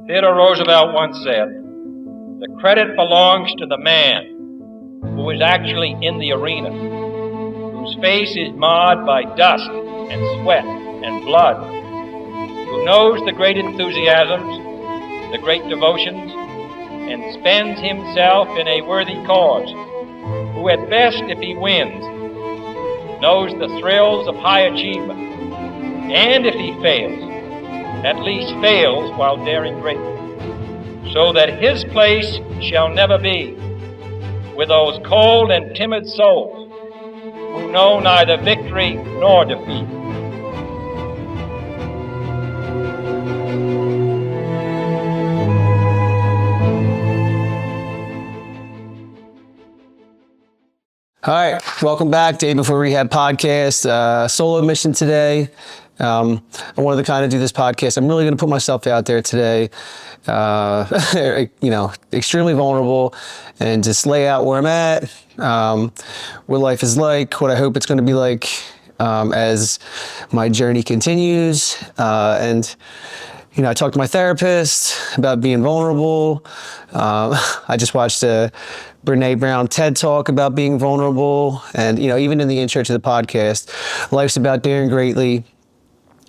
Theodore Roosevelt once said, "The credit belongs to the man who is actually in the arena, whose face is marred by dust and sweat and blood, who knows the great enthusiasms, the great devotions, and spends himself in a worthy cause, who at best, if he wins, knows the thrills of high achievement, and if he fails, at least fails while daring greatly, so that his place shall never be with those cold and timid souls who know neither victory nor defeat." All right, welcome back, Day Before Rehab podcast. Solo mission today. I wanted to kind of do this podcast. I'm really going to put myself out there today, extremely vulnerable, and just lay out where I'm at, what life is like, what I hope it's going to be like as my journey continues. I talked to my therapist about being vulnerable. I just watched a Brene Brown TED Talk about being vulnerable. And, even in the intro to the podcast, life's about daring greatly,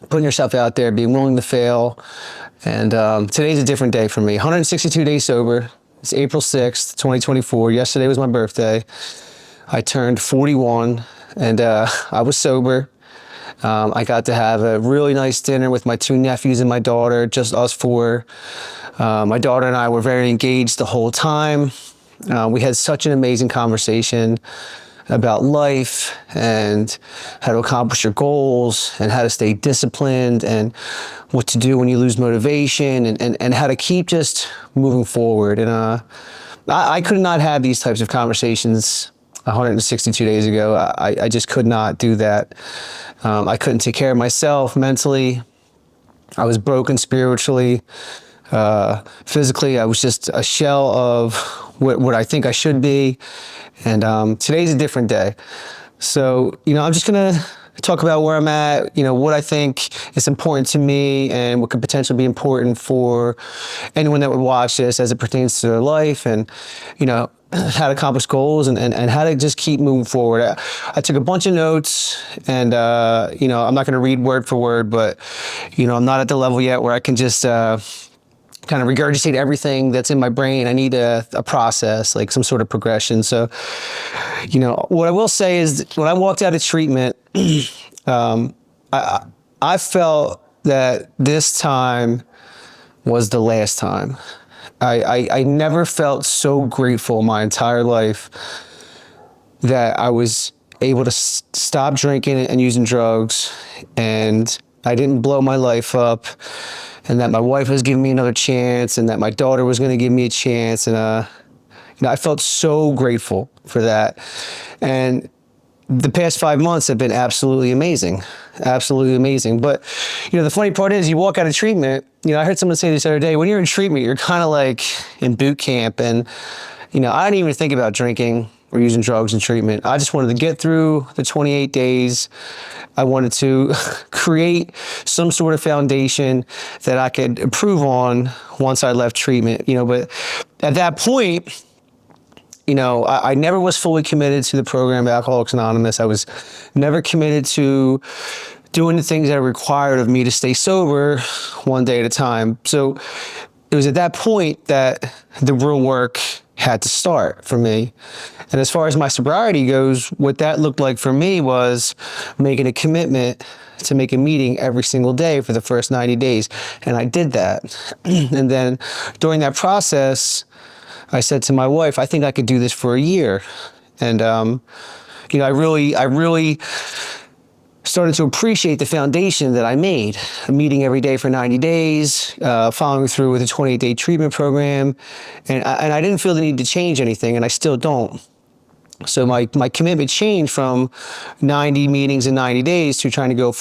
putting yourself out there, being willing to fail. And today's a different day for me. 162 days sober. It's April 6th, 2024. Yesterday was my birthday. I turned 41 and I was sober. I got to have a really nice dinner with my two nephews and my daughter, just us four. My daughter and I were very engaged the whole time. We had such an amazing conversation about life and how to accomplish your goals and how to stay disciplined and what to do when you lose motivation and how to keep just moving forward. And I could not have these types of conversations 162 days ago. I just could not do that. I couldn't take care of myself mentally. I was broken spiritually. Physically, I was just a shell of what I think I should be. And today's a different day. So, I'm just going to talk about where I'm at, what I think is important to me and what could potentially be important for anyone that would watch this as it pertains to their life and, how to accomplish goals and how to just keep moving forward. I took a bunch of notes and, I'm not going to read word for word, but, I'm not at the level yet where I can just kind of regurgitate everything that's in my brain. I need a process, like some sort of progression. So, what I will say is when I walked out of treatment, I felt that this time was the last time. I never felt so grateful my entire life that I was able to stop drinking and using drugs, and I didn't blow my life up, and that my wife was giving me another chance, and that my daughter was going to give me a chance. And, I felt so grateful for that. And the past 5 months have been absolutely amazing. Absolutely amazing. But, the funny part is you walk out of treatment, I heard someone say this the other day, when you're in treatment, you're kind of like in boot camp. And, I didn't even think about drinking or using drugs in treatment. I just wanted to get through the 28 days. I wanted to create some sort of foundation that I could improve on once I left treatment, but at that point, I never was fully committed to the program of Alcoholics Anonymous. I was never committed to doing the things that are required of me to stay sober one day at a time. So it was at that point that the real work had to start for me. And as far as my sobriety goes, what that looked like for me was making a commitment to make a meeting every single day for the first 90 days. And I did that. And then during that process, I said to my wife, I think I could do this for a year. And, I really started to appreciate the foundation that I made, meeting every day for 90 days, following through with a 28-day treatment program. And I didn't feel the need to change anything, and I still don't. So my commitment changed from 90 meetings in 90 days to trying to go a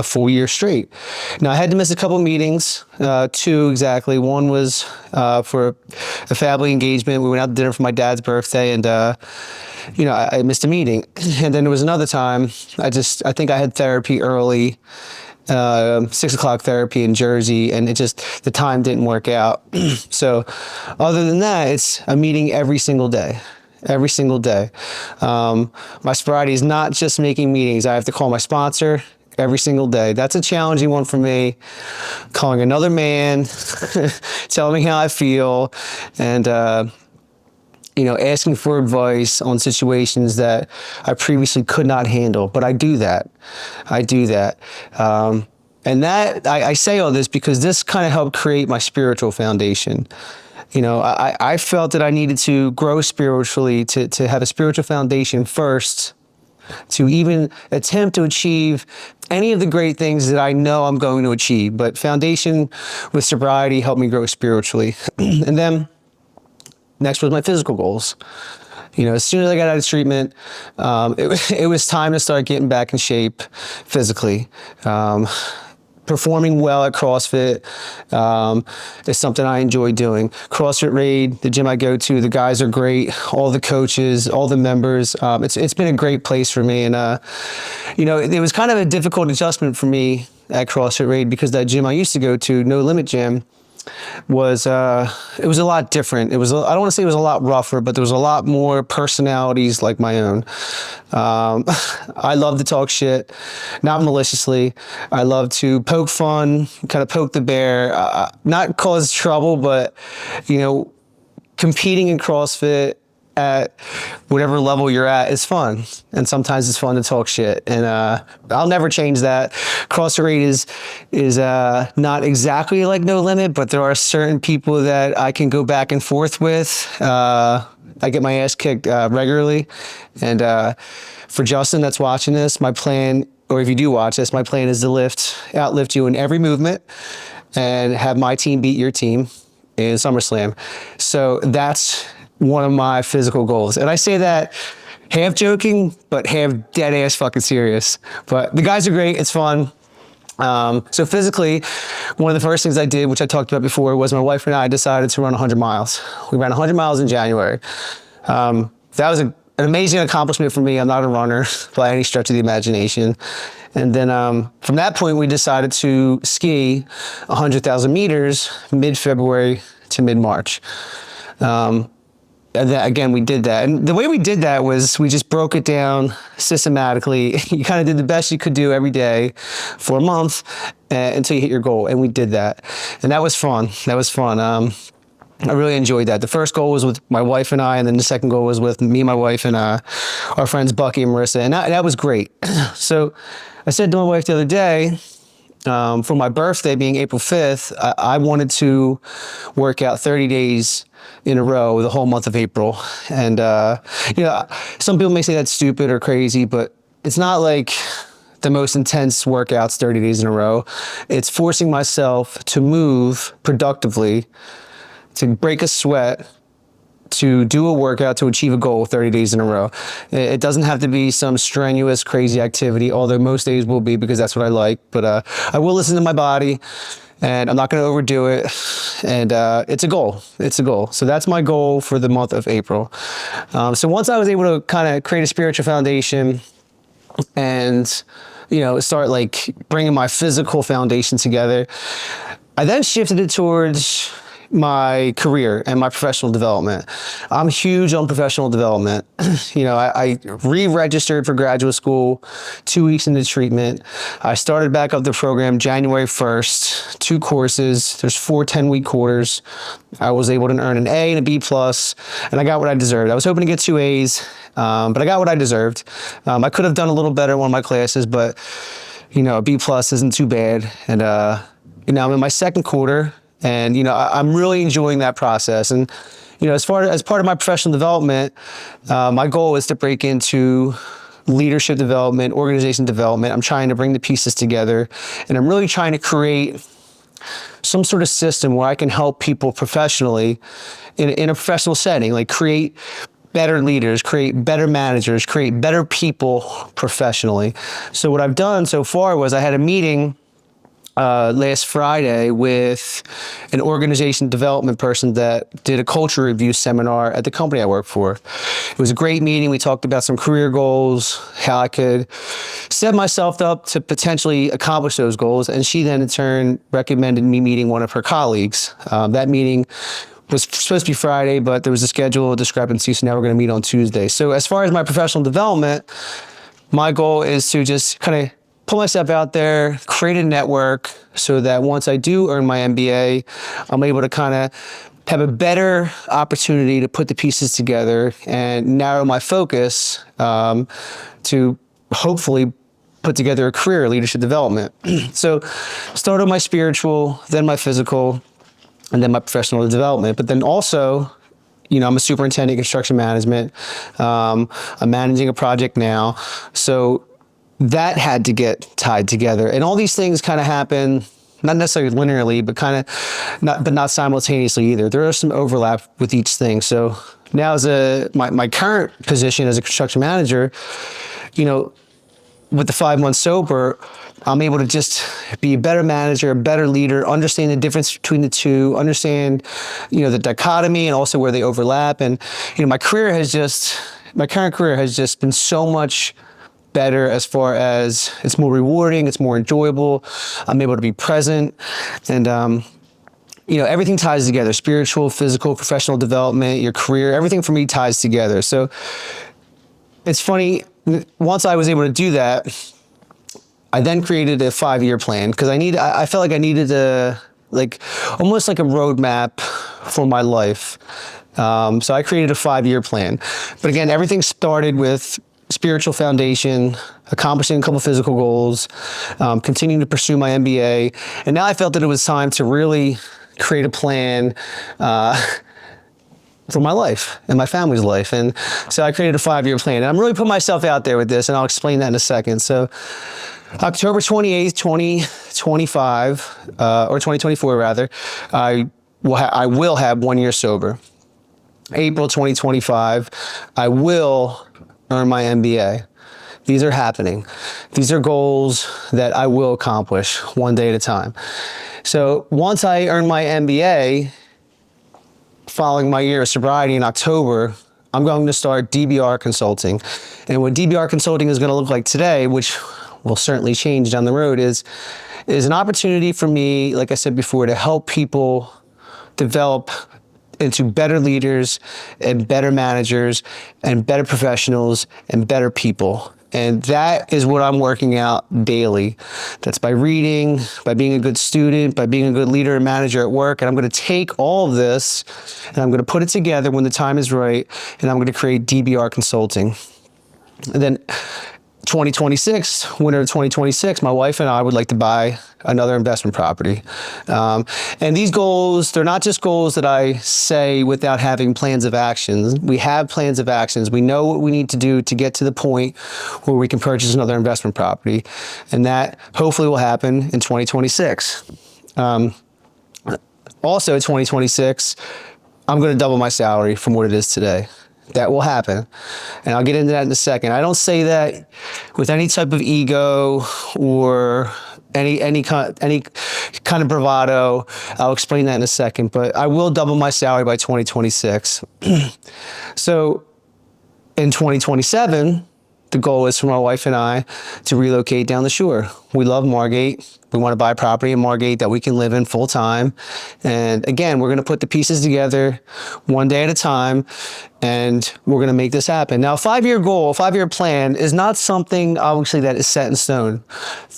full year straight. Now, I had to miss a couple meetings, 2 exactly. One was for a family engagement. We went out to dinner for my dad's birthday, and I missed a meeting. And then there was another time, I think I had therapy early, 6 o'clock therapy in Jersey, and the time didn't work out. So other than that, it's a meeting every single day. Every single day. My sobriety is not just making meetings. I have to call my sponsor every single day. That's a challenging one for me. Calling another man, telling me how I feel, and asking for advice on situations that I previously could not handle. But I do that. And that I say all this because this kind of helped create my spiritual foundation. I felt that I needed to grow spiritually, to have a spiritual foundation first, to even attempt to achieve any of the great things that I know I'm going to achieve. But foundation with sobriety helped me grow spiritually. And then next was my physical goals. As soon as I got out of treatment, it was time to start getting back in shape physically. Performing well at CrossFit is something I enjoy doing. CrossFit Raid, the gym I go to, the guys are great. All the coaches, all the members. It's been a great place for me. And, it was kind of a difficult adjustment for me at CrossFit Raid because that gym I used to go to, No Limit Gym, it was a lot different. I don't want to say it was a lot rougher, but there was a lot more personalities like my own. I love to talk shit, not maliciously. I love to poke fun, kind of poke the bear, not cause trouble, but, competing in CrossFit at whatever level you're at is fun. And sometimes it's fun to talk shit. And I'll never change that. CrossFit Raid is not exactly like No Limit, but there are certain people that I can go back and forth with. I get my ass kicked regularly. And for Justin that's watching this, my plan, or if you do watch this, my plan is to outlift you in every movement and have my team beat your team in SummerSlam. So that's one of my physical goals. And I say that half joking, but half dead ass fucking serious. But the guys are great. It's fun. So physically, one of the first things I did, which I talked about before, was my wife and I decided to run 100 miles. We ran 100 miles in January. That was an amazing accomplishment for me. I'm not a runner by any stretch of the imagination. And then from that point, we decided to ski 100,000 meters mid-February to mid-March. And then, again, we did that. And the way we did that was we just broke it down systematically. You kind of did the best you could do every day for a month until you hit your goal. And we did that. And that was fun. I really enjoyed that. The first goal was with my wife and I, and then the second goal was with me, my wife, and our friends Bucky and Marissa. And that was great. So I said to my wife the other day, for my birthday being April 5th, I wanted to work out 30 days in a row the whole month of April. And, some people may say that's stupid or crazy, but it's not like the most intense workouts 30 days in a row. It's forcing myself to move productively, to break a sweat, to do a workout to achieve a goal 30 days in a row. It doesn't have to be some strenuous, crazy activity, although most days will be because that's what I like. But I will listen to my body, and I'm not going to overdo it. And it's a goal. So that's my goal for the month of April. So once I was able to kind of create a spiritual foundation and, start like bringing my physical foundation together, I then shifted it towards my career and my professional development. I'm huge on professional development. I re-registered for graduate school 2 weeks into treatment. I started back up the program January 1st, 2 courses. There's 4 10-week quarters. I was able to earn an A and a B+, and I got what I deserved. I was hoping to get 2 A's, but I got what I deserved. I could have done a little better in one of my classes, but a B+ isn't too bad. And I'm in my second quarter. And, I'm really enjoying that process. And, as part of my professional development, my goal is to break into leadership development, organization development. I'm trying to bring the pieces together, and I'm really trying to create some sort of system where I can help people professionally in a professional setting, like create better leaders, create better managers, create better people professionally. So what I've done so far was I had a meeting last Friday with an organization development person that did a culture review seminar at the company I work for. It was a great meeting. We talked about some career goals, how I could set myself up to potentially accomplish those goals. And she then in turn recommended me meeting one of her colleagues. That meeting was supposed to be Friday, but there was a schedule discrepancy, so now we're going to meet on Tuesday. So as far as my professional development, my goal is to just kind of put myself out there, create a network so that once I do earn my MBA, I'm able to kind of have a better opportunity to put the pieces together and narrow my focus to hopefully put together a career in leadership development. So start on my spiritual, then my physical, and then my professional development. But then also, I'm a superintendent in construction management. I'm managing a project now. So that had to get tied together. And all these things kind of happen, not necessarily linearly, but not simultaneously either. There are some overlap with each thing. So now as my current position as a construction manager, with the 5 months sober, I'm able to just be a better manager, a better leader, understand the difference between the two, understand, the dichotomy and also where they overlap. And, my current career has just been so much better as far as it's more rewarding, it's more enjoyable. I'm able to be present and, everything ties together, spiritual, physical, professional development, your career, everything for me ties together. So it's funny, once I was able to do that, I then created a 5-year plan because I felt like I needed almost like a roadmap for my life. So I created a 5-year plan. But again, everything started with spiritual foundation, accomplishing a couple physical goals, continuing to pursue my MBA. And now I felt that it was time to really create a plan for my life and my family's life. And so I created a 5-year plan. And I'm really putting myself out there with this, and I'll explain that in a second. So October 28th, 2025, or 2024 rather, I will have 1 year sober. April 2025, I will earn my MBA. These are happening. These are goals that I will accomplish one day at a time. So once I earn my MBA, following my year of sobriety in October, I'm going to start DBR Consulting. And what DBR Consulting is going to look like today, which will certainly change down the road, is an opportunity for me, like I said before, to help people develop into better leaders and better managers and better professionals and better people. And that is what I'm working out daily. That's by reading, by being a good student, by being a good leader and manager at work. And I'm going to take all of this and I'm going to put it together when the time is right. And I'm going to create DBR Consulting. And then 2026, winter of 2026, my wife and I would like to buy another investment property. And these goals, they're not just goals that I say without having plans of actions. We have plans of actions. We know what we need to do to get to the point where we can purchase another investment property. And that hopefully will happen in 2026. Also in 2026, I'm going to double my salary from what it is today. That will happen. And I'll get into that in a second. I don't say that with any type of ego or any kind of bravado. I'll explain that in a second, but I will double my salary by 2026. So in 2027, the goal is for my wife and I to relocate down the shore. We love Margate. We want to buy property in Margate that we can live in full time. And again, we're going to put the pieces together one day at a time, and we're going to make this happen. Now, a 5-year goal, a 5-year plan is not something obviously that is set in stone.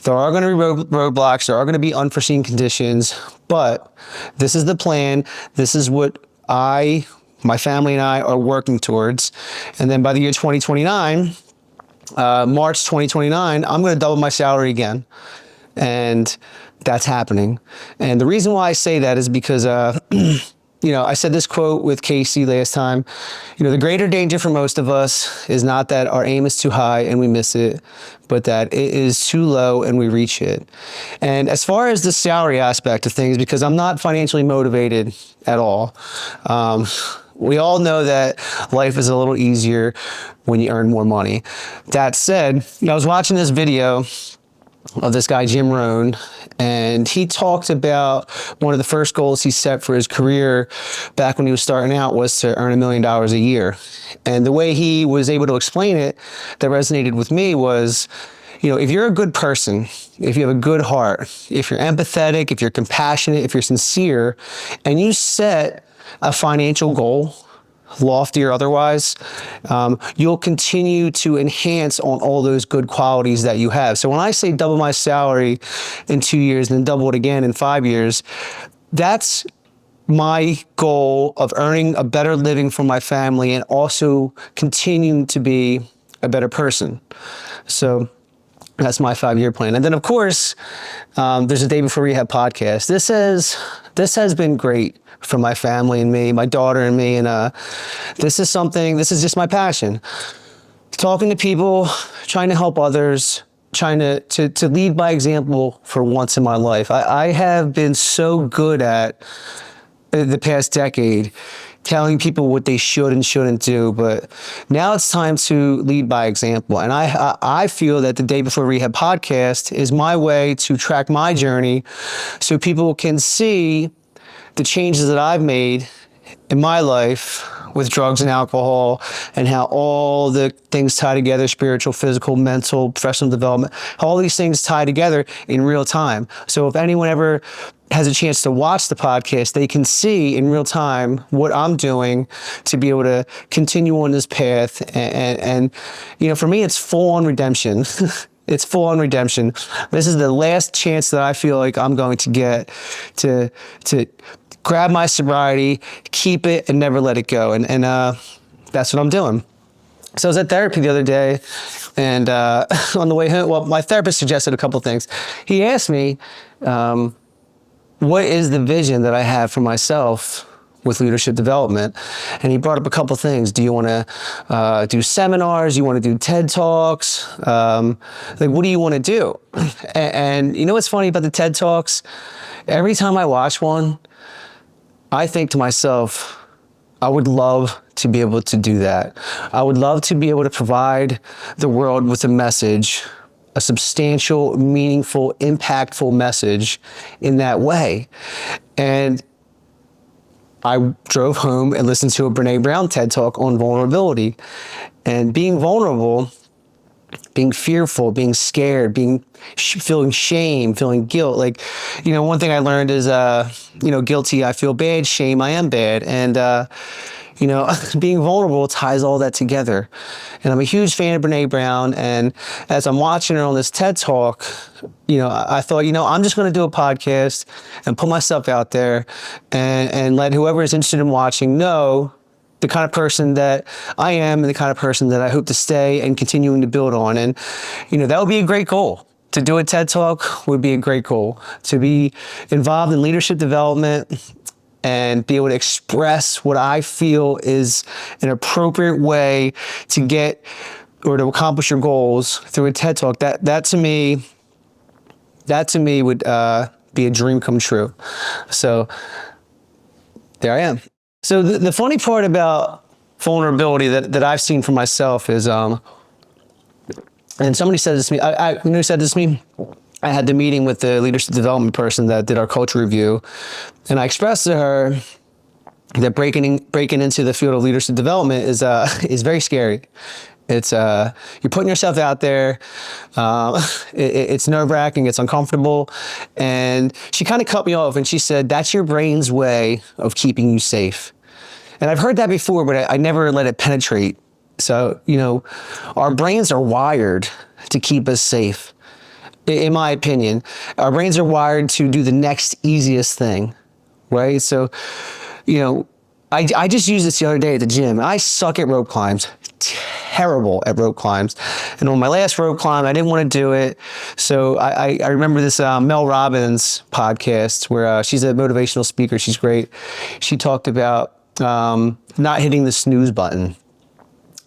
There are going to be roadblocks. There are going to be unforeseen conditions, but this is the plan. This is what my family and I are working towards. And then by the year 2029, March 2029, I'm going to double my salary again. And that's happening. And the reason why I say that is because, I said this quote with Casey last time. The greater danger for most of us is not that our aim is too high and we miss it, but that it is too low and we reach it. And as far as the salary aspect of things, because I'm not financially motivated at all, we all know that life is a little easier when you earn more money. That said, I was watching this video of this guy, Jim Rohn, and he talked about one of the first goals he set for his career back when he was starting out was to earn $1 million a year. And the way he was able to explain it that resonated with me was, if you're a good person, if you have a good heart, if you're empathetic, if you're compassionate, if you're sincere, and you set a financial goal, lofty or otherwise, you'll continue to enhance on all those good qualities that you have. So when I say double my salary in 2 years and then double it again in 5 years, that's my goal of earning a better living for my family and also continuing to be a better person. So that's my 5-year plan. And then, of course, there's a Day Before Rehab podcast. This has been great for my family and me, my daughter and me. And this is just my passion. Talking to people, trying to help others, trying to lead by example for once in my life. I have been so good at the past decade telling people what they should and shouldn't do, but now it's time to lead by example. And I feel that the Day Before Rehab podcast is my way to track my journey so people can see the changes that I've made in my life with drugs and alcohol and how all the things tie together, spiritual, physical, mental, professional development, how all these things tie together in real time. So if anyone ever has a chance to watch the podcast, they can see in real time what I'm doing to be able to continue on this path. And for me, it's full on redemption. It's full on redemption. This is the last chance that I feel like I'm going to get to grab my sobriety, keep it, and never let it go. And that's what I'm doing. So I was at therapy the other day, and on the way home, my therapist suggested a couple things. He asked me, what is the vision that I have for myself with leadership development? And he brought up a couple things. Do you want to do seminars? You want to do TED Talks? What do you want to do? And you know what's funny about the TED Talks? Every time I watch one, I think to myself, I would love to be able to do that. I would love to be able to provide the world with a message, a substantial, meaningful, impactful message in that way. And I drove home and listened to a Brene Brown TED Talk on vulnerability. And being vulnerable, being fearful, being scared, feeling shame, feeling guilt. One thing I learned is, guilty, I feel bad, shame, I am bad. And, being vulnerable ties all that together. And I'm a huge fan of Brene Brown. And as I'm watching her on this TED Talk, I thought, I'm just going to do a podcast and put myself out there and let whoever is interested in watching know the kind of person that I am and the kind of person that I hope to stay and continuing to build on. And, that would be a great goal. To do a TED Talk would be a great goal. To be involved in leadership development and be able to express what I feel is an appropriate way to get or to accomplish your goals through a TED Talk, that to me would be a dream come true. So there I am. So the funny part about vulnerability that I've seen for myself is, and somebody said this to me, who said this to me? I had the meeting with the leadership development person that did our culture review, and I expressed to her that breaking into the field of leadership development is very scary. It's you're putting yourself out there. It's nerve-wracking. It's uncomfortable. And she kind of cut me off, and she said, "That's your brain's way of keeping you safe." And I've heard that before, but I never let it penetrate. So our brains are wired to keep us safe. In my opinion, our brains are wired to do the next easiest thing, right? So, I just used this the other day at the gym. I suck at rope climbs, terrible at rope climbs. And on my last rope climb, I didn't want to do it. So I remember this Mel Robbins podcast where she's a motivational speaker. She's great. She talked about not hitting the snooze button.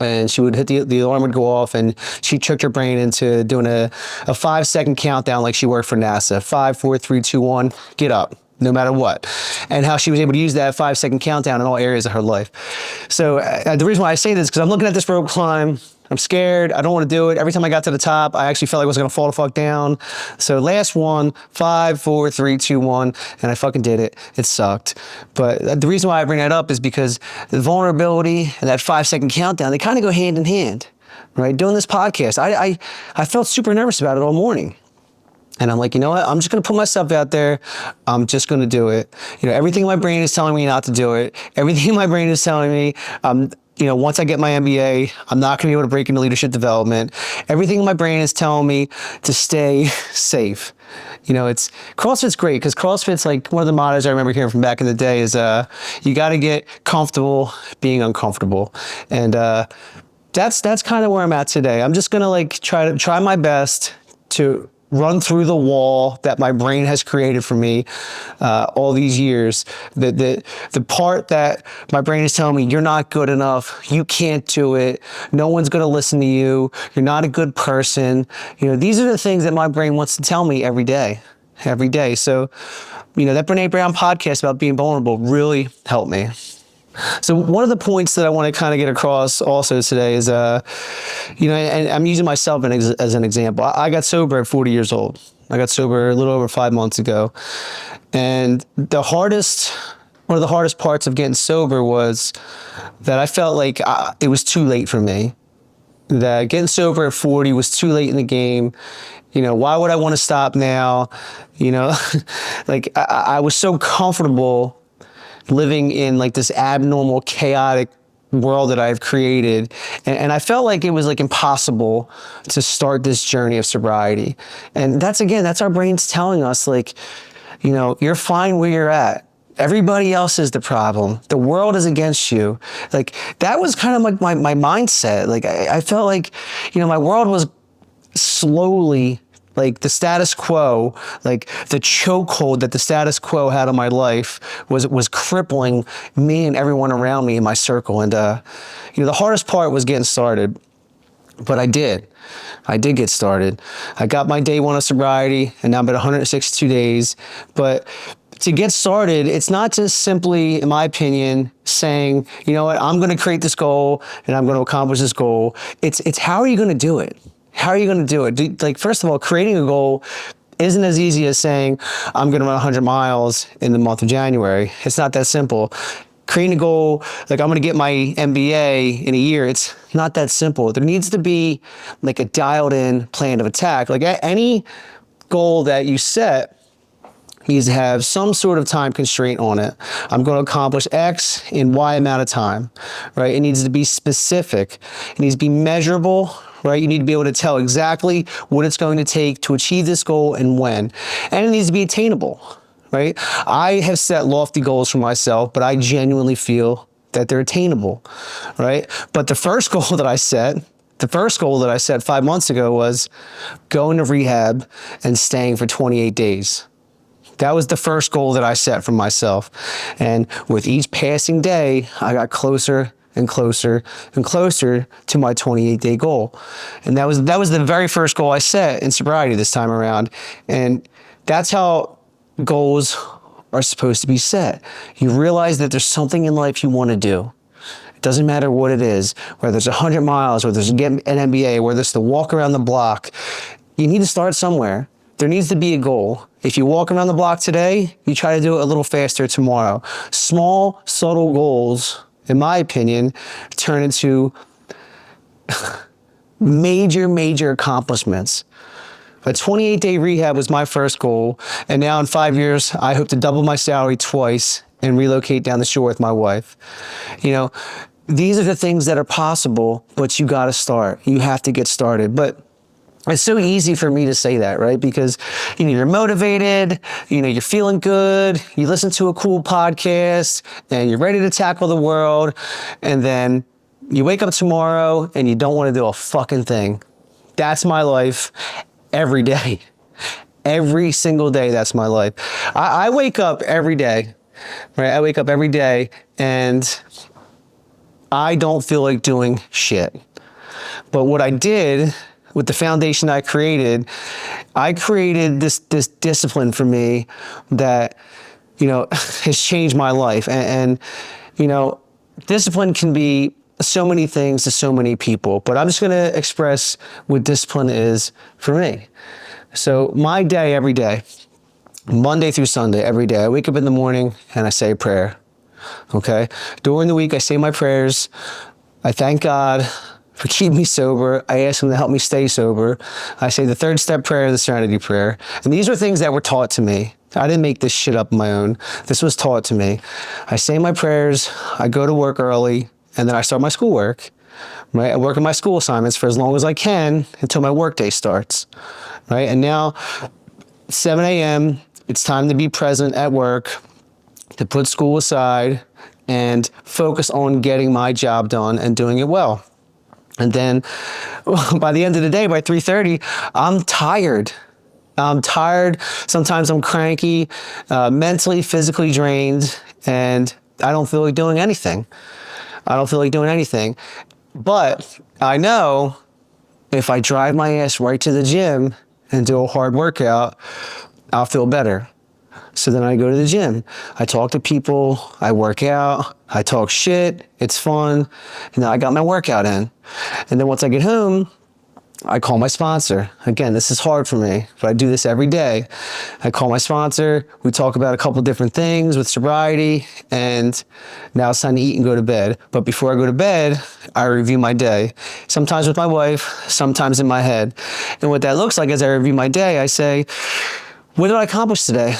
And she would hit the alarm would go off, and she tricked her brain into doing a 5-second countdown like she worked for NASA. 5, 4, 3, 2, 1, get up, no matter what. And how she was able to use that 5-second countdown in all areas of her life. So the reason why I say this is because I'm looking at this rope climb. I'm scared. I don't want to do it. Every time I got to the top, I actually felt like I was going to fall the fuck down. So last one, 5, 4, 3, 2, 1, and I fucking did it. It sucked. But the reason why I bring that up is because the vulnerability and that 5-second countdown, they kind of go hand in hand, right? Doing this podcast, I felt super nervous about it all morning. And I'm like, you know what? I'm just going to put myself out there. I'm just going to do it. Everything in my brain is telling me not to do it. Everything in my brain is telling me, once I get my MBA, I'm not going to be able to break into leadership development. Everything in my brain is telling me to stay safe. CrossFit's great because CrossFit's like one of the mottos I remember hearing from back in the day is, you got to get comfortable being uncomfortable. And, that's kind of where I'm at today. I'm just going to try my best to run through the wall that my brain has created for me all these years. The part that my brain is telling me, you're not good enough, you can't do it, no one's going to listen to you, you're not a good person. These are the things that my brain wants to tell me every day. So, that Brene Brown podcast about being vulnerable really helped me. So one of the points that I want to kind of get across also today is, and I'm using myself as an example. I got sober at 40 years old. I got sober a little over 5 months ago. And one of the hardest parts of getting sober was that I felt like it was too late for me. That getting sober at 40 was too late in the game. Why would I want to stop now? I was so comfortable living in this abnormal, chaotic world that I've created. And I felt like it was impossible to start this journey of sobriety. And that's our brains telling us you're fine where you're at. Everybody else is the problem. The world is against you. That was kind of my mindset. I felt like, my world was slowly the status quo, the chokehold that the status quo had on my life was crippling me and everyone around me in my circle. And, the hardest part was getting started, but I did get started. I got my day 1 of sobriety and now I'm at 162 days. But to get started, it's not just simply, in my opinion, saying, you know what, I'm going to create this goal and I'm going to accomplish this goal. It's how are you going to do it? How are you going to do it? First of all, creating a goal isn't as easy as saying, I'm going to run 100 miles in the month of January. It's not that simple. Creating a goal, I'm going to get my MBA in a year, it's not that simple. There needs to be a dialed in plan of attack. Any goal that you set needs to have some sort of time constraint on it. I'm going to accomplish X in Y amount of time, right? It needs to be specific. It needs to be measurable, right? You need to be able to tell exactly what it's going to take to achieve this goal and when. And it needs to be attainable, right? I have set lofty goals for myself, but I genuinely feel that they're attainable, right? But the first goal that I set 5 months ago was going to rehab and staying for 28 days. That was the first goal that I set for myself. And with each passing day, I got closer and closer and closer to my 28-day goal. And that was the very first goal I set in sobriety this time around. And that's how goals are supposed to be set. You realize that there's something in life you want to do. It doesn't matter what it is, whether it's 100 miles, whether it's get an MBA, whether it's to walk around the block. You need to start somewhere. There needs to be a goal. If you walk around the block today, you try to do it a little faster tomorrow. Small, subtle goals, in my opinion, turn into major accomplishments. A 28-day rehab was my first goal, and now in 5 years, I hope to double my salary twice and relocate down the shore with my wife. These are the things that are possible, but you got to start. You have to get started. But it's so easy for me to say that, right? Because, you're motivated, you're feeling good, you listen to a cool podcast, and you're ready to tackle the world, and then you wake up tomorrow and you don't want to do a fucking thing. That's my life every day. Every single day, that's my life. I wake up every day, right? I wake up every day and I don't feel like doing shit. But what I did with the foundation I created this discipline for me that, has changed my life. And discipline can be so many things to so many people, but I'm just going to express what discipline is for me. So my day, every day, Monday through Sunday, every day, I wake up in the morning and I say a prayer. Okay. During the week, I say my prayers. I thank God for keeping me sober. I ask him to help me stay sober. I say the third step prayer, the serenity prayer. And these are things that were taught to me. I didn't make this shit up on my own. This was taught to me. I say my prayers. I go to work early, and then I start my schoolwork. Right? I work on my school assignments for as long as I can until my work day starts. Right? And now, 7 a.m., it's time to be present at work, to put school aside and focus on getting my job done and doing it well. And then by the end of the day, by 3:30, I'm tired. I'm tired. Sometimes I'm cranky, mentally, physically drained, and I don't feel like doing anything. But I know if I drive my ass right to the gym and do a hard workout, I'll feel better. So then I go to the gym. I talk to people, I work out, I talk shit, it's fun, and then I got my workout in. And then once I get home, I call my sponsor. Again, this is hard for me, but I do this every day. I call my sponsor, we talk about a couple different things with sobriety, and now it's time to eat and go to bed. But before I go to bed, I review my day. Sometimes with my wife, sometimes in my head. And what that looks like as I review my day, I say, what did I accomplish today?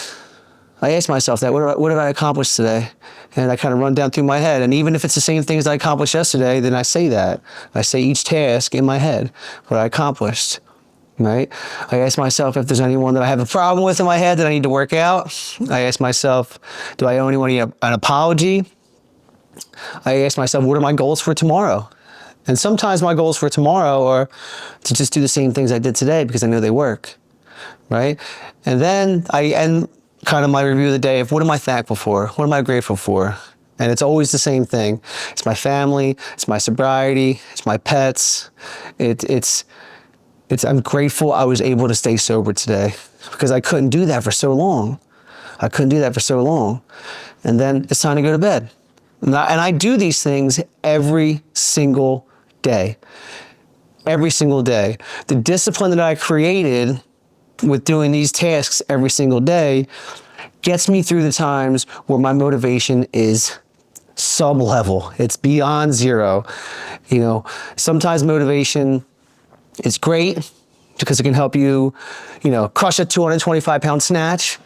I ask myself that, what did I accomplish today? And I kind of run down through my head. And even if it's the same things I accomplished yesterday, then I say that. I say each task in my head, what I accomplished, right? I ask myself if there's anyone that I have a problem with in my head that I need to work out. I ask myself, do I owe anyone an apology? I ask myself, what are my goals for tomorrow? And sometimes my goals for tomorrow are to just do the same things I did today because I know they work, right? And then I end kind of my review of the day of what am I thankful for? What am I grateful for? And it's always the same thing. It's my family, it's my sobriety, it's my pets. I'm grateful I was able to stay sober today because I couldn't do that for so long. And then it's time to go to bed. And I do these things every single day. Every single day. The discipline that I created with doing these tasks every single day gets me through the times where my motivation is sub-level. It's beyond zero. You know, sometimes motivation is great because it can help you, crush a 225-pound snatch.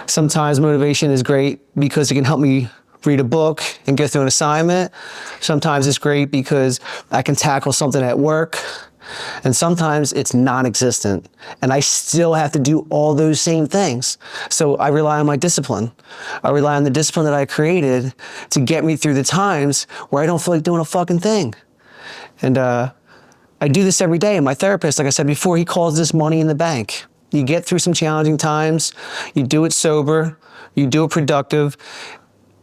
Sometimes motivation is great because it can help me read a book and get through an assignment. Sometimes it's great because I can tackle something at work. And sometimes it's non-existent. And I still have to do all those same things. So I rely on my discipline. I rely on the discipline that I created to get me through the times where I don't feel like doing a fucking thing. And I do this every day. And my therapist, like I said before, he calls this money in the bank. You get through some challenging times, you do it sober, you do it productive,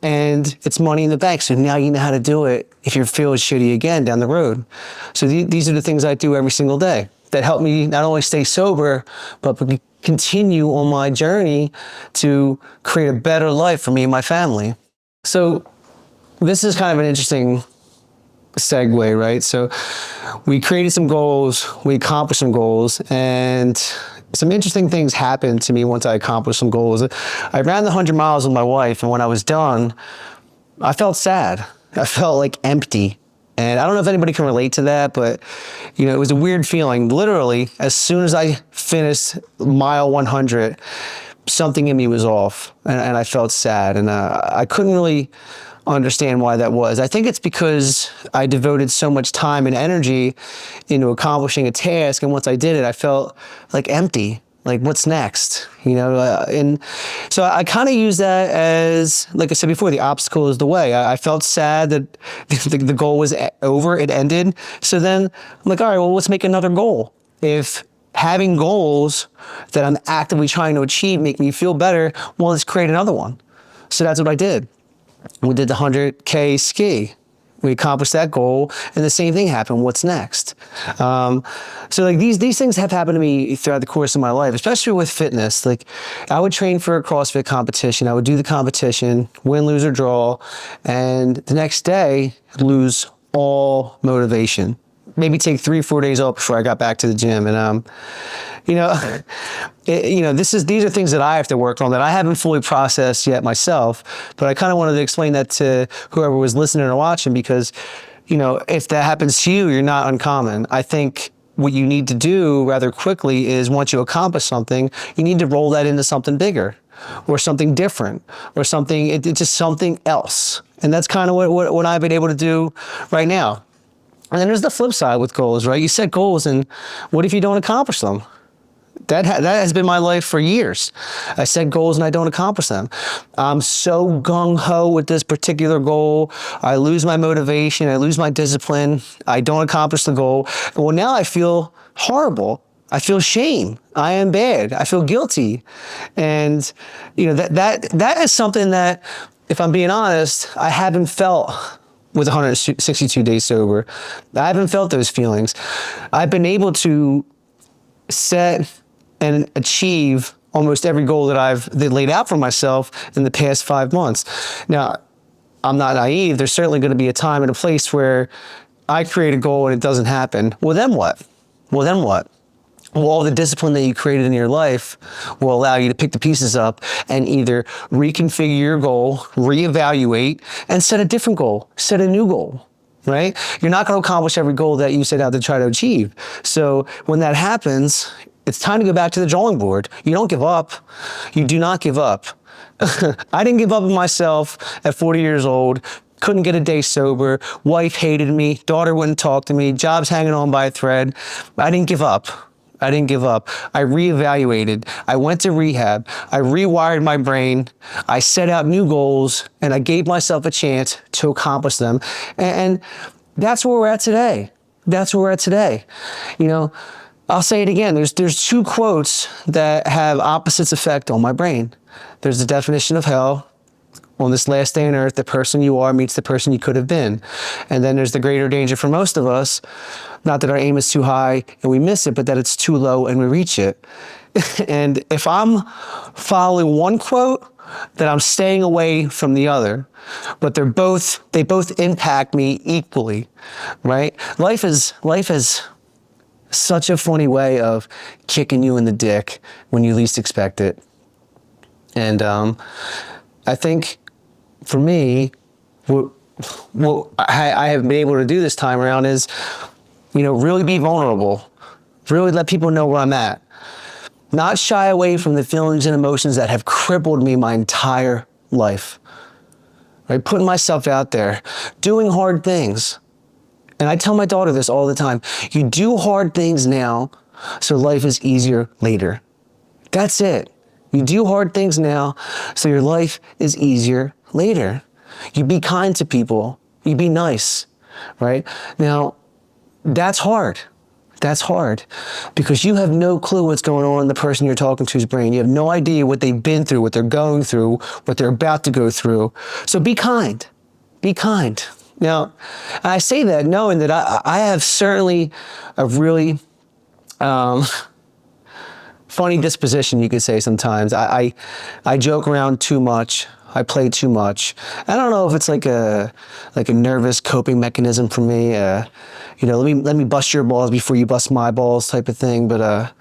and it's money in the bank. So now you know how to do it if you're feeling shitty again down the road. So these are the things I do every single day that help me not only stay sober, but continue on my journey to create a better life for me and my family. So this is kind of an interesting segue, right? So we created some goals, we accomplished some goals, and some interesting things happened to me once I accomplished some goals. I ran the 100 miles with my wife, and when I was done, I felt sad. I felt like empty. And I don't know if anybody can relate to that, but it was a weird feeling. Literally, as soon as I finished mile 100, something in me was off, and I felt sad. And I couldn't really understand why that was. I think it's because I devoted so much time and energy into accomplishing a task, and once I did it, I felt like empty. Like, what's next? And so I kind of use that as, like I said before, the obstacle is the way. I felt sad that the goal was over, it ended. So then I'm like, all right, well, let's make another goal. If having goals that I'm actively trying to achieve make me feel better, well, let's create another one. So that's what I did. We did the 100K ski. We accomplished that goal, and the same thing happened. What's next? So like these things have happened to me throughout the course of my life, especially with fitness. Like, I would train for a CrossFit competition. I would do the competition, win, lose, or draw, and the next day lose all motivation. Maybe take 3-4 days off before I got back to the gym. And, these are things that I have to work on that I haven't fully processed yet myself, but I kind of wanted to explain that to whoever was listening or watching, because, if that happens to you, you're not uncommon. I think what you need to do rather quickly is, once you accomplish something, you need to roll that into something bigger or something different or something, it's just something else. And that's kind of what I've been able to do right now. And then there's the flip side with goals, right? You set goals, and what if you don't accomplish them? That has been my life for years. I set goals and I don't accomplish them. I'm so gung-ho with this particular goal. I lose my motivation. I lose my discipline. I don't accomplish the goal. Well, now I feel horrible. I feel shame. I am bad. I feel guilty. And, that is something that, if I'm being honest, I haven't felt with 162 days sober. I haven't felt those feelings. I've been able to set and achieve almost every goal that I've laid out for myself in the past 5 months. Now, I'm not naive. There's certainly going to be a time and a place where I create a goal and it doesn't happen. Well, then what? Well, all the discipline that you created in your life will allow you to pick the pieces up and either reconfigure your goal, reevaluate, and set a different goal, set a new goal, right? You're not going to accomplish every goal that you set out to try to achieve. So when that happens, it's time to go back to the drawing board. You don't give up. You do not give up. I didn't give up on myself at 40 years old. Couldn't get a day sober. Wife hated me. Daughter wouldn't talk to me. Job's hanging on by a thread. I didn't give up. I reevaluated. I went to rehab. I rewired my brain. I set out new goals, and I gave myself a chance to accomplish them. And that's where we're at today. I'll say it again. There's 2 quotes that have opposites effect on my brain. There's the definition of hell. On this last day on earth, the person you are meets the person you could have been. And then there's the greater danger for most of us, not that our aim is too high and we miss it, but that it's too low and we reach it. And if I'm following one quote, then I'm staying away from the other. But they both impact me equally, right? Life is such a funny way of kicking you in the dick when you least expect it. And I think for me, what I have been able to do this time around is, really be vulnerable, really let people know where I'm at, not shy away from the feelings and emotions that have crippled me my entire life, right? Putting myself out there, doing hard things. And I tell my daughter this all the time. You do hard things now so life is easier later. That's it. You do hard things now so your life is easier later. You be kind to people. You be nice, right? Now, that's hard. Because you have no clue what's going on in the person you're talking to's brain. You have no idea what they've been through, what they're going through, what they're about to go through. So be kind. Now, I say that knowing that I have certainly a really funny disposition, you could say sometimes. I joke around too much. I play too much. I don't know if it's like a nervous coping mechanism for me. Let me bust your balls before you bust my balls type of thing. But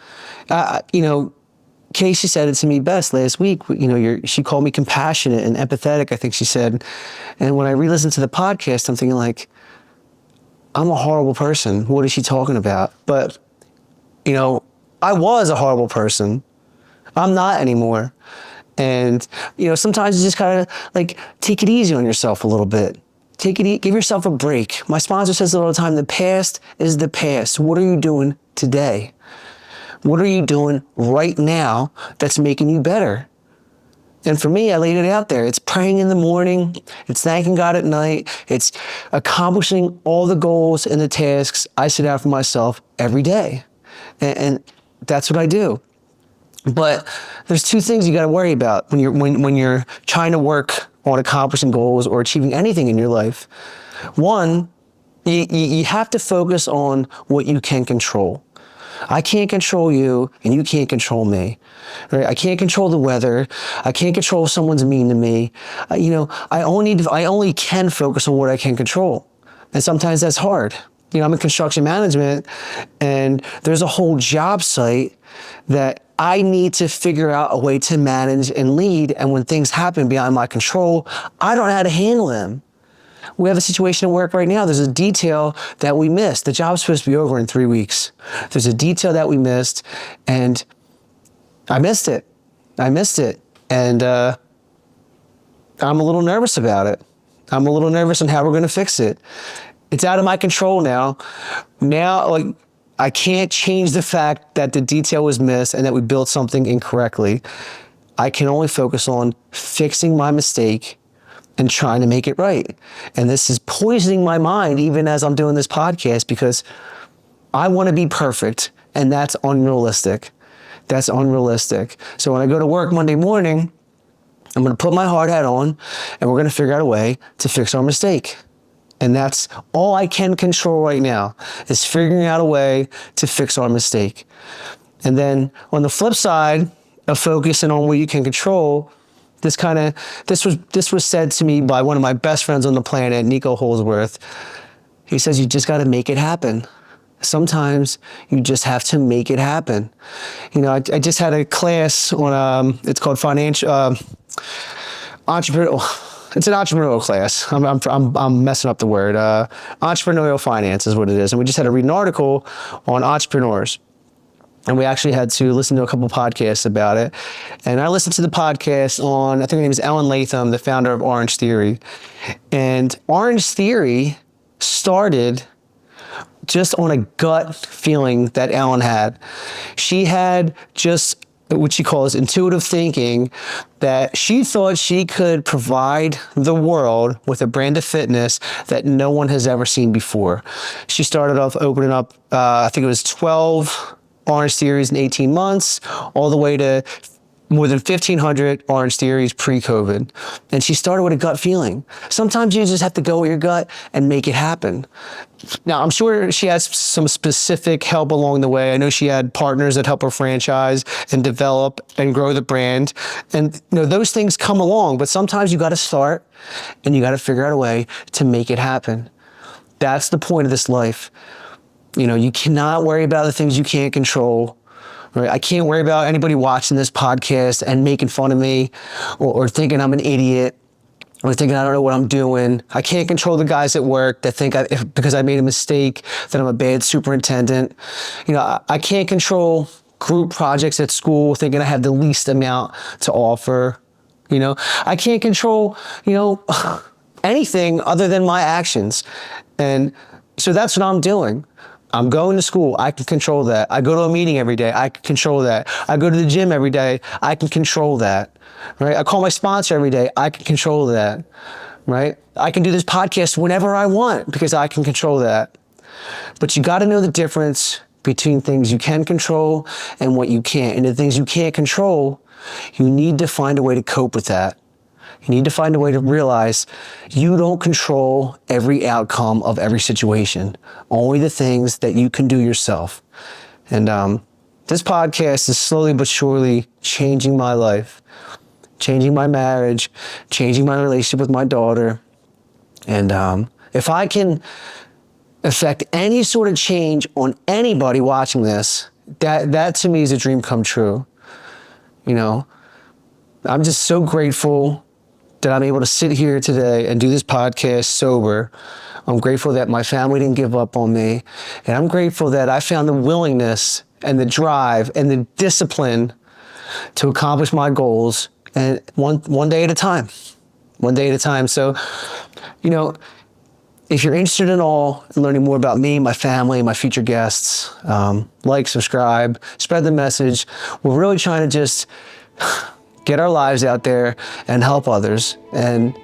Casey said it to me best last week. She called me compassionate and empathetic, I think she said. And when I re-listened to the podcast, I'm thinking like, I'm a horrible person. What is she talking about? But, I was a horrible person. I'm not anymore. And, sometimes you just gotta take it easy on yourself a little bit. Give yourself a break. My sponsor says it all the time, the past is the past. What are you doing today? What are you doing right now that's making you better? And for me, I laid it out there. It's praying in the morning. It's thanking God at night. It's accomplishing all the goals and the tasks I set out for myself every day. And that's what I do. But there's 2 things you got to worry about when you're trying to work on accomplishing goals or achieving anything in your life. One, you have to focus on what you can control. I can't control you and you can't control me, right? I can't control the weather. I can't control if someone's mean to me. I only can focus on what I can control. And sometimes that's hard. You know, I'm in construction management, and there's a whole job site that I need to figure out a way to manage and lead. And when things happen beyond my control, I don't know how to handle them. We have a situation at work right now. There's a detail that we missed. The job's supposed to be over in 3 weeks. There's a detail that we missed, and I missed it. And I'm a little nervous about it. I'm a little nervous on how we're going to fix it. It's out of my control now. Like, I can't change the fact that the detail was missed and that we built something incorrectly. I can only focus on fixing my mistake and trying to make it right. And this is poisoning my mind even as I'm doing this podcast, because I want to be perfect, and that's unrealistic. That's unrealistic. So when I go to work Monday morning, I'm going to put my hard hat on, and we're going to figure out a way to fix our mistake. And that's all I can control right now, is figuring out a way to fix our mistake. And then on the flip side of focusing on what you can control, this was said to me by one of my best friends on the planet, Nico Holsworth. He says, you just got to make it happen. Sometimes you just have to make it happen. You know, I just had a class on, it's called entrepreneur. It's an entrepreneurial class. I'm messing up the word. Entrepreneurial finance is what it is. And we just had to read an article on entrepreneurs. And we actually had to listen to a couple podcasts about it. And I listened to the podcast on, I think her name is Ellen Latham, the founder of Orange Theory. And Orange Theory started just on a gut feeling that Ellen had. She had just what she calls intuitive thinking, that she thought she could provide the world with a brand of fitness that no one has ever seen before. She started off opening up, I think it was 12 Orange Theories in 18 months, all the way to more than 1,500 Orange Theories pre-COVID. And she started with a gut feeling. Sometimes you just have to go with your gut and make it happen. Now, I'm sure she has some specific help along the way. I know she had partners that help her franchise and develop and grow the brand. And you know, those things come along, but sometimes you got to start and you got to figure out a way to make it happen. That's the point of this life. You know, you cannot worry about the things you can't control. Right? I can't worry about anybody watching this podcast and making fun of me or thinking I'm an idiot or thinking I don't know what I'm doing. I can't control the guys at work that think because I made a mistake that I'm a bad superintendent. You know, I can't control group projects at school thinking I have the least amount to offer. You know, I can't control, you know, anything other than my actions. And so that's what I'm doing. I'm going to school, I can control that. I go to a meeting every day, I can control that. I go to the gym every day, I can control that, right? I call my sponsor every day, I can control that, right? I can do this podcast whenever I want because I can control that. But you gotta know the difference between things you can control and what you can't. And the things you can't control, you need to find a way to cope with that. You need to find a way to realize you don't control every outcome of every situation, only the things that you can do yourself. And this podcast is slowly but surely changing my life, changing my marriage, changing my relationship with my daughter. And if I can affect any sort of change on anybody watching this, that to me is a dream come true. You know, I'm just so grateful that I'm able to sit here today and do this podcast sober. I'm grateful that my family didn't give up on me. And I'm grateful that I found the willingness and the drive and the discipline to accomplish my goals, and one day at a time. One day at a time. So, you know, if you're interested in learning more about me, my family, my future guests, like, subscribe, spread the message. We're really trying to just get our lives out there and help others. And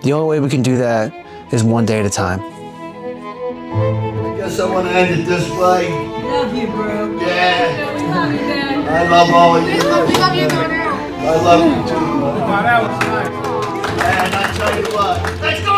the only way we can do that is one day at a time. I guess I want to end it this way. Love you, bro. Yeah. We love you, Dad. I love all of you. We love your daughter. I love you too. That was nice. And I tell you what, let's go.